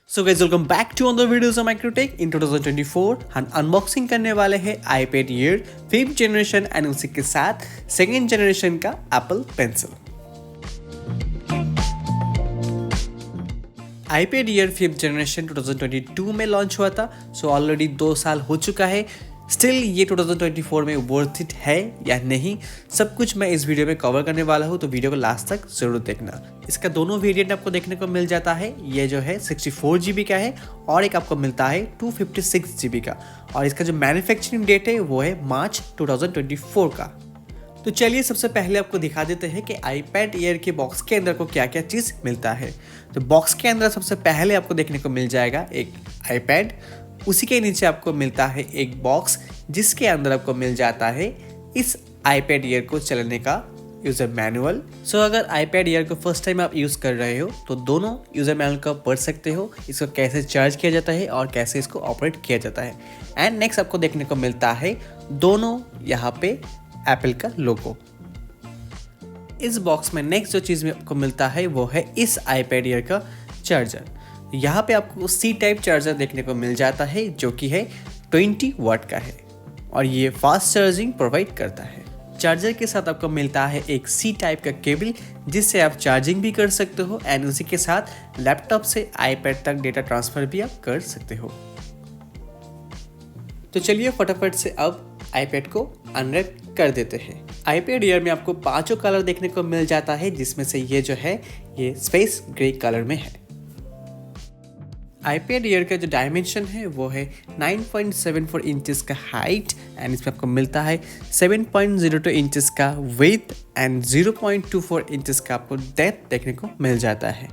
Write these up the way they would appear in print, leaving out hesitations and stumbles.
So guys welcome back to another videos of Microtek. In 2024 हम unboxing करने वाले हैं iPad Air 5th generation and उसी के साथ 2nd जनरेशन का Apple pencil. iPad Air 5th generation 2022 में लॉन्च हुआ था। सो ऑलरेडी 2 साल हो चुका है। स्टिल ये 2024 में वर्थ इट है या नहीं, सब कुछ मैं इस वीडियो में कवर करने वाला हूँ, तो वीडियो को लास्ट तक जरूर देखना। इसका दोनों वेरिएंट आपको देखने को मिल जाता है। ये जो है 64 GB का है और एक आपको मिलता है 256 GB का, और इसका जो मैन्युफैक्चरिंग डेट है वो है मार्च 2024 का। तो चलिए सबसे पहले आपको दिखा देते हैं कि iPad Air के बॉक्स के अंदर को क्या क्या चीज़ मिलता है। तो बॉक्स के अंदर सबसे पहले आपको देखने को मिल जाएगा एक iPad, उसी के नीचे आपको मिलता है एक बॉक्स जिसके अंदर आपको मिल जाता है इस iPad Air को चलाने का यूज़र मैनुअल। सो अगर iPad Air को फर्स्ट टाइम आप यूज़ कर रहे हो तो दोनों यूज़र मैनुअल का पढ़ सकते हो, इसको कैसे चार्ज किया जाता है और कैसे इसको ऑपरेट किया जाता है। एंड नेक्स्ट आपको देखने को मिलता है दोनों यहाँ पे एप्पल का लोगो। इस बॉक्स में नेक्स्ट जो चीज़ आपको मिलता है वो है इस iPad Air का चार्जर। यहाँ पे आपको C टाइप चार्जर देखने को मिल जाता है जो कि है 20 वाट का है और ये फास्ट चार्जिंग प्रोवाइड करता है। चार्जर के साथ आपको मिलता है एक C टाइप का केबल जिससे आप चार्जिंग भी कर सकते हो एंड उसी के साथ लैपटॉप से iPad तक डेटा ट्रांसफ़र भी आप कर सकते हो। तो चलिए फटाफट से अब iPad को अनरैप कर देते हैं। iPad Air में आपको 5 कलर देखने को मिल जाता है, जिसमें से ये जो है ये स्पेस ग्रे कलर में है। iPad Air का जो डायमेंशन है वो है 9.74 इंचेस का हाइट एंड इसमें आपको मिलता है 7.02 इंचेस का विड्थ एंड 0.24 इंचेस का आपको डेप्थ देखने को मिल जाता है।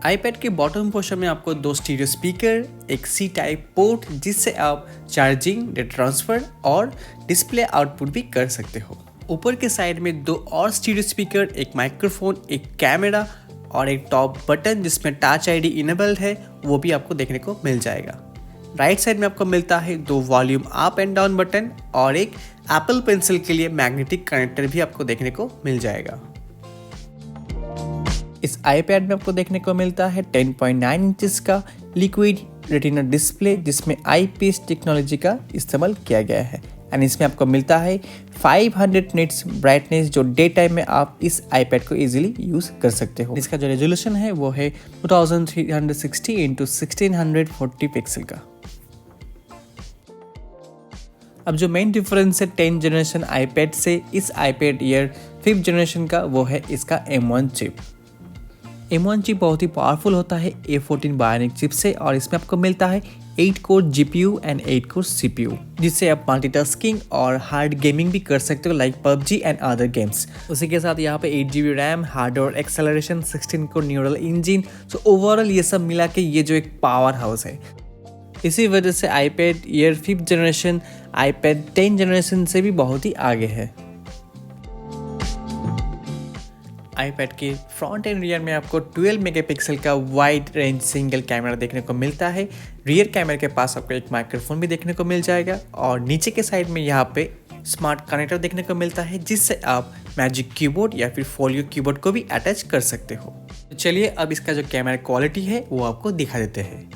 iPad के बॉटम पोर्शन में आपको 2 स्टीरियो स्पीकर, एक C टाइप पोर्ट जिससे आप चार्जिंग, डेटा ट्रांसफ़र और डिस्प्ले आउटपुट भी कर सकते हो। ऊपर के साइड में 2 और स्टीरियो स्पीकर, एक माइक्रोफोन, एक कैमरा और एक टॉप बटन जिसमें टच ID इनेबल्ड है, वो भी आपको देखने को मिल जाएगा। राइट साइड में आपको मिलता है 2 volume up and down button और एक एप्पल पेंसिल के लिए मैग्नेटिक कनेक्टर भी आपको देखने को मिल जाएगा। इस iPad में आपको देखने को मिलता है 10.9 इंचेस का लिक्विड रेटिना डिस्प्ले जिसमें IPS टेक्नोलॉजी का इस्तेमाल किया गया है एंड इसमें आपको मिलता है 500 निट्स ब्राइटनेस जो डे टाइम में आप इस iPad को इजीली यूज़ कर सकते हो। इसका जो रेजोल्यूशन है वो है 2360 इंटू 1640 पिक्सल का। अब जो मेन डिफरेंस है 10th जनरेशन iPad से इस iPad Air 5th जनरेशन का वो है इसका M1 चिप। M1 चिप बहुत ही पावरफुल होता है A14 बायोनिक चिप से और इसमें आपको मिलता है 8 core GPU and 8 core CPU जिससे आप मल्टीटास्किंग और हार्ड गेमिंग भी कर सकते हो like PUBG and other games. उसी के साथ यहाँ पे 8 GB RAM, hardware acceleration, 16 core neural engine. So overall ये सब मिला के ये जो एक पावर हाउस है, इसी वजह से iPad Air 5th generation iPad 10th generation से भी बहुत ही आगे है। iPad के फ्रंट एंड रियर में आपको 12 मेगापिक्सल का वाइड रेंज सिंगल कैमरा देखने को मिलता है। रियर कैमरे के पास आपको एक माइक्रोफोन भी देखने को मिल जाएगा और नीचे के साइड में यहाँ पे स्मार्ट कनेक्टर देखने को मिलता है जिससे आप मैजिक कीबोर्ड या फिर फोलियो कीबोर्ड को भी अटैच कर सकते हो। तो चलिए अब इसका जो कैमरा क्वालिटी है वो आपको दिखा देते हैं।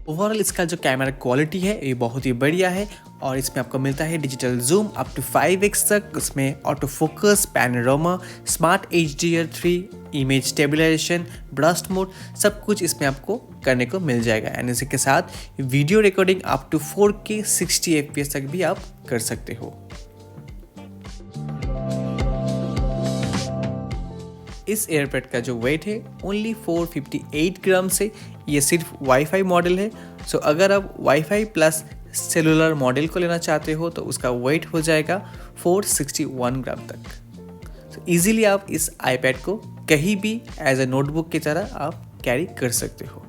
ओवरऑल इसका जो कैमरा क्वालिटी है ये बहुत ही बढ़िया है और इसमें आपको मिलता है digital zoom up to 5x तक, उसमें auto focus, panorama, smart HDR3, image stabilisation, burst mode, सब कुछ इसमें आपको करने को मिल जाएगा एंड इसी के साथ video recording up to 4K 60 FPS तक भी आप कर सकते हो। इस एयरपैड का जो वेट है ओनली 458 ग्राम से, ये सिर्फ वाईफाई मॉडल है। सो अगर आप वाईफाई प्लस सेलुलर मॉडल को लेना चाहते हो तो उसका वेट हो जाएगा 461 ग्राम तक। सो इजीली आप इस iPad को कहीं भी एज ए नोटबुक की तरह आप कैरी कर सकते हो।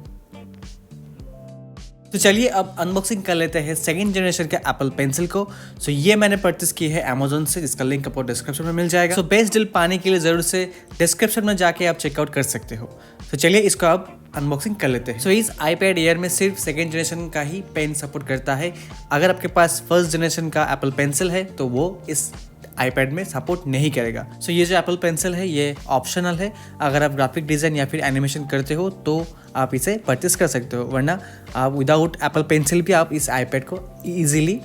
तो चलिए अब अनबॉक्सिंग कर लेते हैं 2nd जनरेशन के एप्पल पेंसिल को। सो ये मैंने परचेस की है अमेजोन से, जिसका लिंक आपको डिस्क्रिप्शन में मिल जाएगा। सो बेस्ट डील पाने के लिए जरूर से डिस्क्रिप्शन में जाके आप चेकआउट कर सकते हो। तो चलिए इसको आप अनबॉक्सिंग कर लेते हैं। सो इस iPad Air में सिर्फ 2nd जनरेशन का ही पेन सपोर्ट करता है। अगर आपके पास 1st जनरेशन का एप्पल पेंसिल है तो वो इस आईपैड में सपोर्ट नहीं करेगा। सो ये जो एप्पल पेंसिल है ये ऑप्शनल है। अगर आप ग्राफिक डिज़ाइन या फिर एनिमेशन करते हो तो आप इसे परचेस कर सकते हो, वरना आप विदाउट एप्पल पेंसिल भी आप इस आईपैड को ईजिली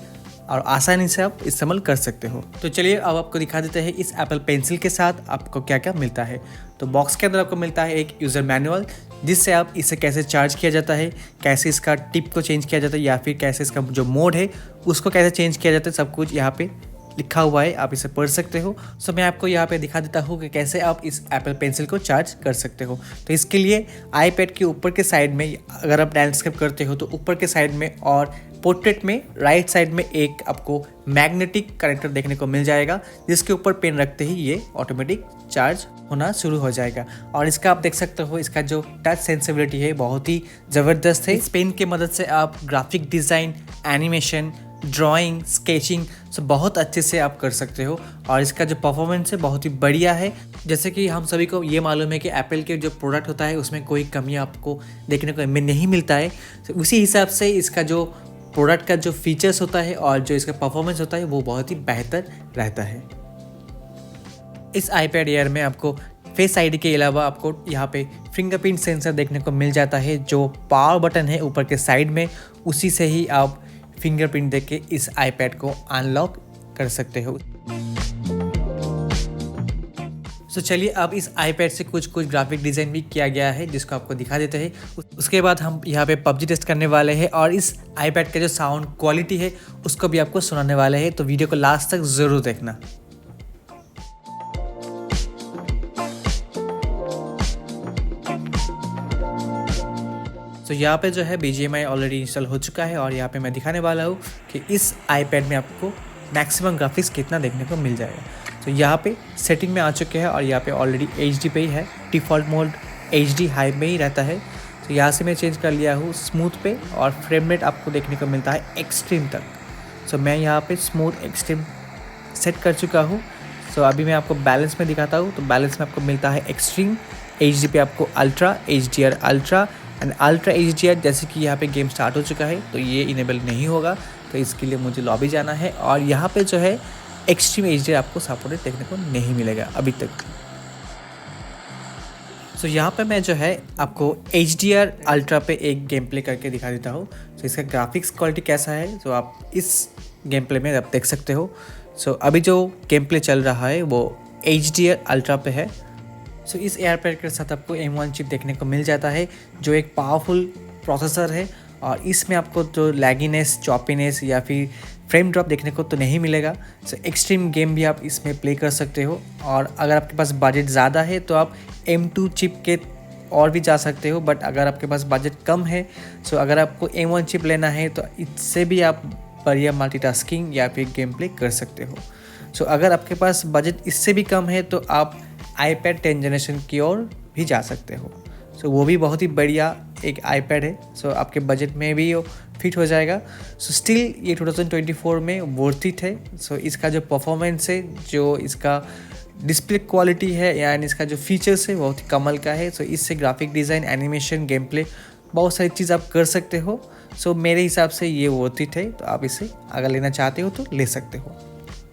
और आसानी से आप इस्तेमाल कर सकते हो। तो चलिए अब आपको दिखा देते हैं इस एप्पल पेंसिल के साथ आपको क्या क्या मिलता है। तो बॉक्स के अंदर आपको मिलता है एक यूज़र मैनुअल, जिससे आप इसे कैसे चार्ज किया जाता है, कैसे इसका टिप को चेंज किया जाता है, या फिर कैसे इसका जो मोड है उसको कैसे चेंज किया जाता है, सब कुछ यहाँ पे लिखा हुआ है, आप इसे पढ़ सकते हो। सो मैं आपको यहाँ पे दिखा देता हूँ कि कैसे आप इस एप्पल पेंसिल को चार्ज कर सकते हो। तो इसके लिए आईपैड के ऊपर के साइड में अगर आप लैंडस्केप करते हो तो ऊपर के साइड में और पोर्ट्रेट में राइट साइड में एक आपको मैग्नेटिक कनेक्टर देखने को मिल जाएगा, जिसके ऊपर पेन रखते ही ये ऑटोमेटिक चार्ज होना शुरू हो जाएगा। और इसका आप देख सकते हो इसका जो टच सेंसिबिलिटी है बहुत ही ज़बरदस्त है। इस पेन की मदद से आप graphic design, animation, drawing, sketching सब बहुत अच्छे से आप कर सकते हो। और इसका जो परफॉर्मेंस है बहुत ही बढ़िया है। जैसे कि हम सभी को ये मालूम है कि एप्पल के जो प्रोडक्ट होता है उसमें कोई कमी आपको देखने को नहीं मिलता है, तो उसी हिसाब से इसका जो प्रोडक्ट का जो फीचर्स होता है और जो इसका परफॉर्मेंस होता है वो बहुत ही बेहतर रहता है। इस आईपैड एयर में आपको फेस आईडी के अलावा आपको यहाँ पे फिंगरप्रिंट सेंसर देखने को मिल जाता है। जो पावर बटन है ऊपर के साइड में, उसी से ही आप फिंगरप्रिंट देख के इस आईपैड को अनलॉक कर सकते हो। तो चलिए अब इस आईपैड से कुछ ग्राफिक डिज़ाइन भी किया गया है जिसको आपको दिखा देते हैं। उसके बाद हम यहाँ पे पबजी टेस्ट करने वाले हैं और इस आईपैड का जो साउंड क्वालिटी है उसको भी आपको सुनाने वाले हैं। तो वीडियो को लास्ट तक ज़रूर देखना। तो यहाँ पे जो है BGMI ऑलरेडी इंस्टॉल हो चुका है और यहाँ पे मैं दिखाने वाला हूँ कि इस आईपैड में आपको मैक्सिमम ग्राफिक्स कितना देखने को मिल जाएगा। तो यहाँ पे सेटिंग में आ चुके हैं और यहाँ पे ऑलरेडी HD पे ही है, डिफ़ॉल्ट मोड HD हाई में ही रहता है। तो यहाँ से मैं चेंज कर लिया हूँ स्मूथ पे और फ्रेम रेट आपको देखने को मिलता है एक्सट्रीम तक। सो मैं यहाँ पे स्मूथ एक्सट्रीम सेट कर चुका हूँ। सो अभी मैं आपको बैलेंस में दिखाता हूँ। तो बैलेंस में आपको मिलता है एक्सट्रीम, HD पे आपको ultra, HDR ultra and ultra HDR। जैसे कि यहाँ पे गेम स्टार्ट हो चुका है तो ये इनेबल नहीं होगा, तो इसके लिए मुझे लॉबी जाना है और यहाँ पे जो है एक्सट्रीम HDR आपको सपोर्टेड देखने को नहीं मिलेगा अभी तक। सो यहाँ पे मैं जो है आपको HDR अल्ट्रा पे एक गेम प्ले करके दिखा देता हूँ। तो इसका ग्राफिक्स क्वालिटी कैसा है तो आप इस गेम प्ले में आप देख सकते हो। सो अभी जो गेम प्ले चल रहा है वो HDR अल्ट्रा पे है। सो इस एयरपैड के साथ आपको M1 चिप देखने को मिल जाता है जो एक पावरफुल प्रोसेसर है और इसमें आपको जो लैगीनेस, चॉपीनेस या फिर फ्रेम ड्रॉप देखने को तो नहीं मिलेगा। सो एक्सट्रीम गेम भी आप इसमें प्ले कर सकते हो और अगर आपके पास बजट ज़्यादा है तो आप M2 चिप के और भी जा सकते हो। बट अगर आपके पास बजट कम है, सो अगर आपको M1 चिप लेना है तो इससे भी आप बढ़िया मल्टीटास्किंग या फिर गेम प्ले कर सकते हो। सो अगर आपके पास बजट इससे भी कम है तो आप iPad 10 जनरेशन की ओर भी जा सकते हो। सो वो भी बहुत ही बढ़िया एक iPad है। सो आपके बजट में भी वो फिट हो जाएगा। सो स्टिल ये 2024 में वर्थ इट है। सो इसका जो परफॉर्मेंस है, जो इसका डिस्प्ले क्वालिटी है यानी इसका जो फीचर्स है बहुत ही कमाल का है। सो इससे graphic design, animation, game play बहुत सारी चीज़ आप कर सकते हो। सो मेरे हिसाब से ये वर्थ इट है, तो आप इसे अगर लेना चाहते हो तो ले सकते हो।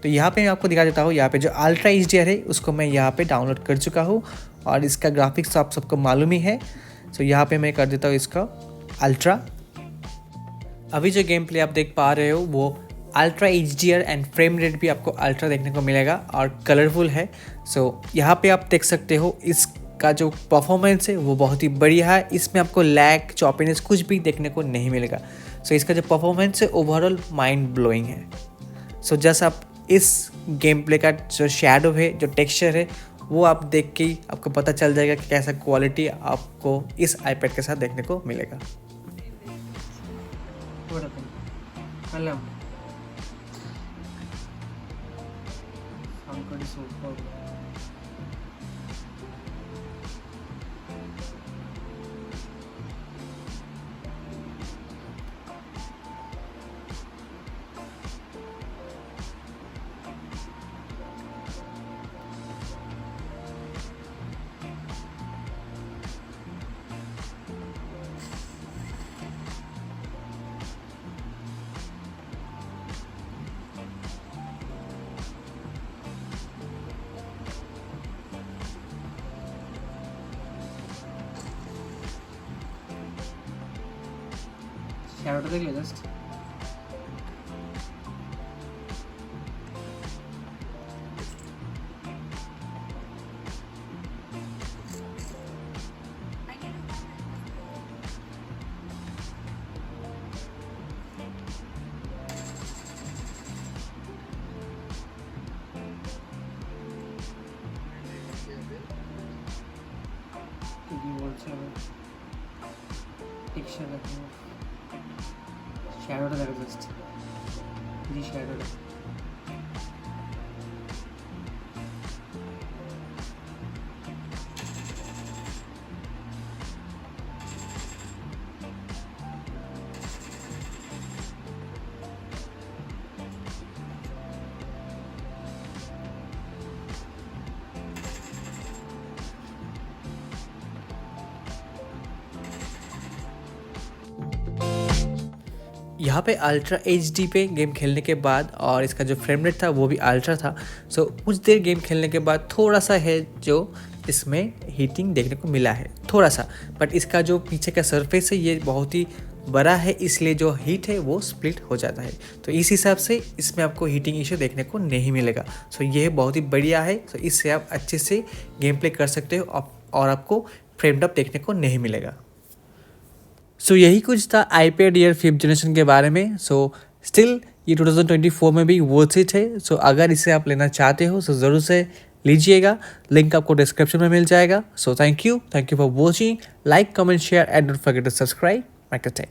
तो यहाँ पे मैं आपको दिखा देता हूँ। यहाँ पे जो अल्ट्रा HDR है उसको मैं यहाँ पे डाउनलोड कर चुका हूँ और इसका ग्राफिक्स तो आप सबको मालूम ही है। सो यहाँ पे मैं कर देता हूँ इसका अल्ट्रा। अभी जो गेम प्ले आप देख पा रहे हो वो ultra HDR and frame rate भी आपको अल्ट्रा देखने को मिलेगा और कलरफुल है। सो यहाँ पे आप देख सकते हो इसका जो परफॉर्मेंस है वो बहुत ही बढ़िया है। इसमें आपको लैग, चॉपीनेस कुछ भी देखने को नहीं मिलेगा। सो इसका जो परफॉर्मेंस है ओवरऑल माइंड ब्लोइंग है। सो जस्ट आप इस गेम प्ले का जो शेडो है, जो टेक्सचर है, वो आप देख के ही आपको पता चल जाएगा कि कैसा क्वालिटी आपको इस आईपैड के साथ देखने को मिलेगा। শ্যাডোটা দেখলে জাস্ট কি বলছে টেক্সচার দেখো শ্যাডোটা দেখো জাস্ট জি শ্যাডোটা यहाँ पे अल्ट्रा HD पे गेम खेलने के बाद और इसका जो फ्रेम रेट था वो भी अल्ट्रा था। सो कुछ देर गेम खेलने के बाद थोड़ा सा है जो इसमें हीटिंग देखने को मिला है थोड़ा सा, बट इसका जो पीछे का सरफेस है ये बहुत ही बड़ा है, इसलिए जो हीट है वो स्प्लिट हो जाता है। तो इस हिसाब से इसमें आपको हीटिंग इशू देखने को नहीं मिलेगा। सो ये बहुत ही बढ़िया है। सो इससे आप अच्छे से गेम प्ले कर सकते हो और आपको फ्रेम ड्रॉप देखने को नहीं मिलेगा। सो यही कुछ था iPad Air 5th जनरेशन के बारे में। सो स्टिल ये 2024 में भी वर्थ इट है। सो अगर इसे आप लेना चाहते हो तो ज़रूर से लीजिएगा, लिंक आपको डिस्क्रिप्शन में मिल जाएगा। So thank you for watching, like comment share and don't forget to subscribe my take.